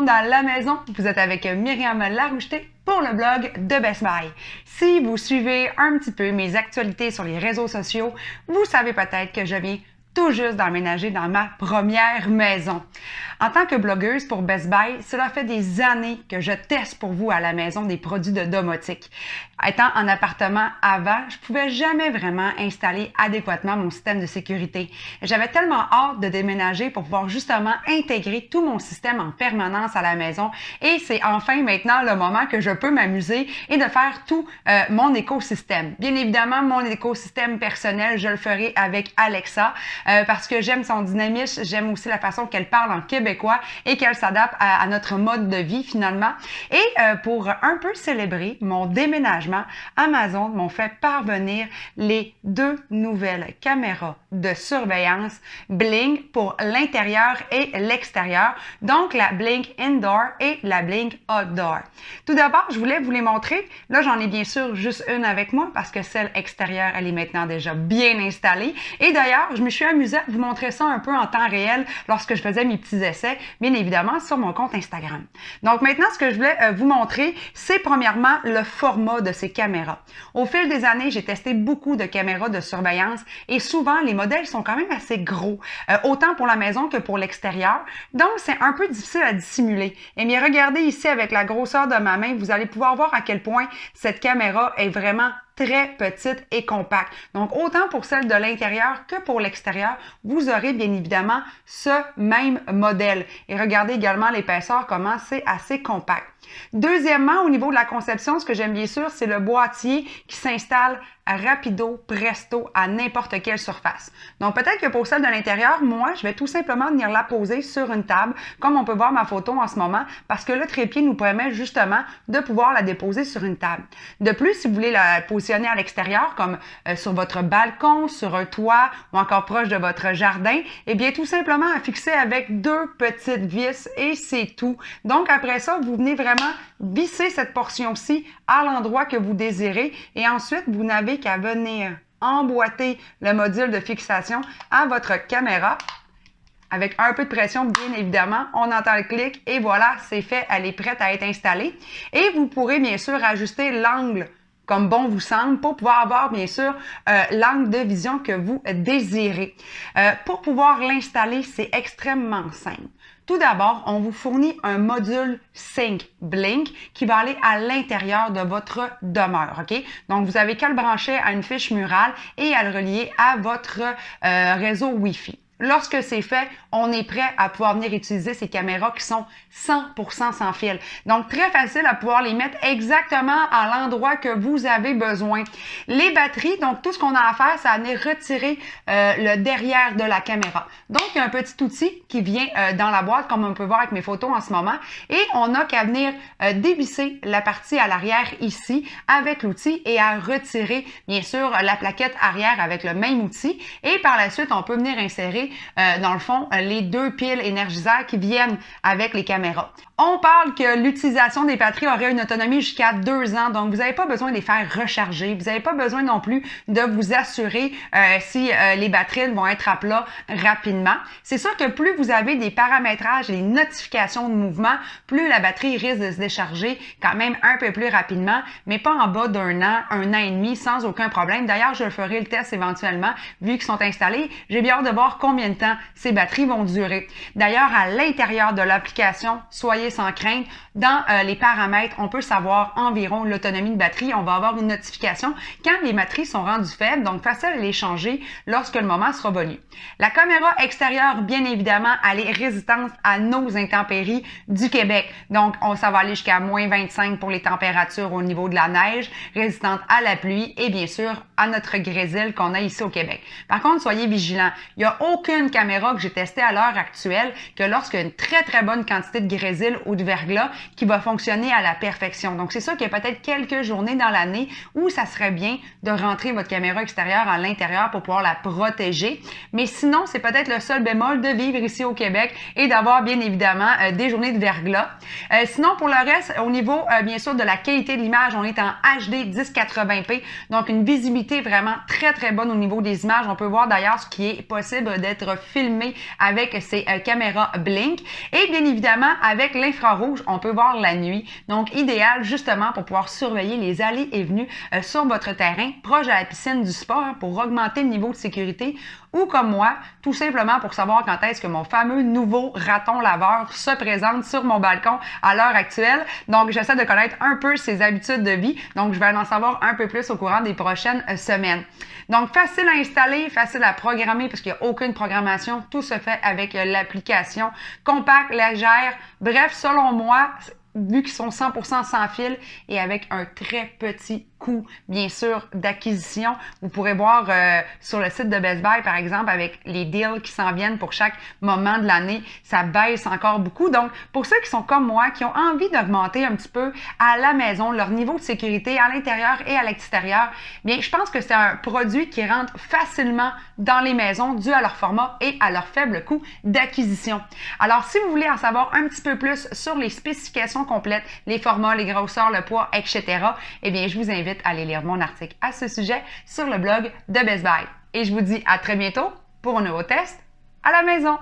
monde à la maison. Vous êtes avec Myriam Laroucheté pour le blog de Best Buy. Si vous suivez un petit peu mes actualités sur les réseaux sociaux, vous savez peut-être que je viens tout juste d'emménager dans ma première maison. En tant que blogueuse pour Best Buy, cela fait des années que je teste pour vous à la maison des produits de domotique. Étant en appartement avant, je pouvais jamais vraiment installer adéquatement mon système de sécurité. J'avais tellement hâte de déménager pour pouvoir justement intégrer tout mon système en permanence à la maison et c'est enfin maintenant le moment que je peux m'amuser et de faire tout mon écosystème. Bien évidemment, mon écosystème personnel, je le ferai avec Alexa parce que j'aime son dynamisme, j'aime aussi la façon qu'elle parle en québécois et qu'elle s'adapte à notre mode de vie finalement. Et pour un peu célébrer mon déménagement, Amazon m'ont fait parvenir les 2 nouvelles caméras de surveillance Blink pour l'intérieur et l'extérieur, donc la Blink Indoor et la Blink Outdoor. Tout d'abord, je voulais vous les montrer. Là, j'en ai bien sûr juste une avec moi parce que celle extérieure, elle est maintenant déjà bien installée. Et d'ailleurs, je me suis amusée à vous montrer ça un peu en temps réel lorsque je faisais mes petits essais, bien évidemment sur mon compte Instagram. Donc maintenant, ce que je voulais vous montrer, c'est premièrement le format de ces caméras. Au fil des années, j'ai testé beaucoup de caméras de surveillance et souvent, les modèles sont quand même assez gros, autant pour la maison que pour l'extérieur. Donc, c'est un peu difficile à dissimuler. Et bien, regardez ici avec la grosseur de ma main, vous allez pouvoir voir à quel point cette caméra est vraiment très petite et compacte. Donc, autant pour celle de l'intérieur que pour l'extérieur, vous aurez bien évidemment ce même modèle. Et regardez également l'épaisseur, comment c'est assez compact. Deuxièmement, au niveau de la conception, ce que j'aime bien sûr, c'est le boîtier qui s'installe rapido, presto, à n'importe quelle surface. Donc, peut-être que pour celle de l'intérieur, moi, je vais tout simplement venir la poser sur une table, comme on peut voir ma photo en ce moment, parce que le trépied nous permet justement de pouvoir la déposer sur une table. De plus, si vous voulez la positionner à l'extérieur, comme sur votre balcon, sur un toit ou encore proche de votre jardin, eh bien, tout simplement à fixer avec 2 petites vis et c'est tout. Donc, après ça, vous venez vraiment visser cette portion-ci à l'endroit que vous désirez et ensuite, vous n'avez qu'à venir emboîter le module de fixation à votre caméra. Avec un peu de pression, bien évidemment, on entend le clic et voilà, c'est fait, elle est prête à être installée. Et vous pourrez bien sûr ajuster l'angle comme bon vous semble pour pouvoir avoir bien sûr l'angle de vision que vous désirez. Pour pouvoir l'installer, c'est extrêmement simple. Tout d'abord, on vous fournit un module Sync Blink qui va aller à l'intérieur de votre demeure, OK? Donc, vous avez qu'à le brancher à une fiche murale et à le relier à votre réseau Wi-Fi. Lorsque c'est fait, on est prêt à pouvoir venir utiliser ces caméras qui sont 100% sans fil. Donc, très facile à pouvoir les mettre exactement à l'endroit que vous avez besoin. Les batteries, donc tout ce qu'on a à faire, c'est à venir retirer le derrière de la caméra. Donc, il y a un petit outil qui vient dans la boîte, comme on peut voir avec mes photos en ce moment. Et on n'a qu'à venir dévisser la partie à l'arrière ici avec l'outil et à retirer, bien sûr, la plaquette arrière avec le même outil. Et par la suite, on peut venir insérer dans le fond, les 2 piles énergiseurs qui viennent avec les caméras. On parle que l'utilisation des batteries aurait une autonomie jusqu'à 2 ans, donc vous n'avez pas besoin de les faire recharger. Vous n'avez pas besoin non plus de vous assurer si les batteries vont être à plat rapidement. C'est sûr que plus vous avez des paramétrages et des notifications de mouvement, plus la batterie risque de se décharger quand même un peu plus rapidement, mais pas en bas d'1 an, 1 an et demi, sans aucun problème. D'ailleurs, je ferai le test éventuellement, vu qu'ils sont installés. J'ai bien hâte de voir combien de temps ces batteries vont durer. D'ailleurs, à l'intérieur de l'application, soyez sans crainte, dans les paramètres, on peut savoir environ l'autonomie de batterie. On va avoir une notification quand les batteries sont rendues faibles, donc facile à les changer lorsque le moment sera venu. La caméra extérieure, bien évidemment, elle est résistante à nos intempéries du Québec. Donc, ça va aller jusqu'à moins 25 pour les températures au niveau de la neige, résistante à la pluie et bien sûr à notre grésil qu'on a ici au Québec. Par contre, soyez vigilants. Il n'y a aucune caméra que j'ai testée à l'heure actuelle que lorsqu'il y a une très bonne quantité de grésil ou de verglas qui va fonctionner à la perfection. Donc, c'est sûr qu'il y a peut-être quelques journées dans l'année où ça serait bien de rentrer votre caméra extérieure à l'intérieur pour pouvoir la protéger. Mais sinon, c'est peut-être le seul bémol de vivre ici au Québec et d'avoir bien évidemment des journées de verglas. Sinon, pour le reste, au niveau bien sûr de la qualité de l'image, on est en HD 1080p, donc une visibilité vraiment très bonne au niveau des images. On peut voir d'ailleurs ce qui est possible d'être filmé avec ces caméras Blink. Et bien évidemment, avec l'infrarouge, on peut voir la nuit. Donc, idéal justement pour pouvoir surveiller les allées et venues sur votre terrain, proche de la piscine du spa, hein, pour augmenter le niveau de sécurité, ou comme moi, tout simplement pour savoir quand est-ce que mon fameux nouveau raton laveur se présente sur mon balcon à l'heure actuelle. Donc, j'essaie de connaître un peu ses habitudes de vie. Donc, je vais en savoir un peu plus au courant des prochaines semaines. Donc, facile à installer, facile à programmer parce qu'il n'y a aucune programmation. Tout se fait avec l'application. Compacte, légère. Bref, selon moi, vu qu'ils sont 100% sans fil et avec un très petit coût, bien sûr, d'acquisition. Vous pourrez voir sur le site de Best Buy, par exemple, avec les deals qui s'en viennent pour chaque moment de l'année, ça baisse encore beaucoup. Donc, pour ceux qui sont comme moi, qui ont envie d'augmenter un petit peu à la maison leur niveau de sécurité à l'intérieur et à l'extérieur, bien, je pense que c'est un produit qui rentre facilement dans les maisons dû à leur format et à leur faible coût d'acquisition. Alors, si vous voulez en savoir un petit peu plus sur les spécifications complètes, les formats, les grosseurs, le poids, etc., eh bien, je vous invite à aller lire mon article à ce sujet sur le blog de Best Buy. Et je vous dis à très bientôt pour un nouveau test à la maison.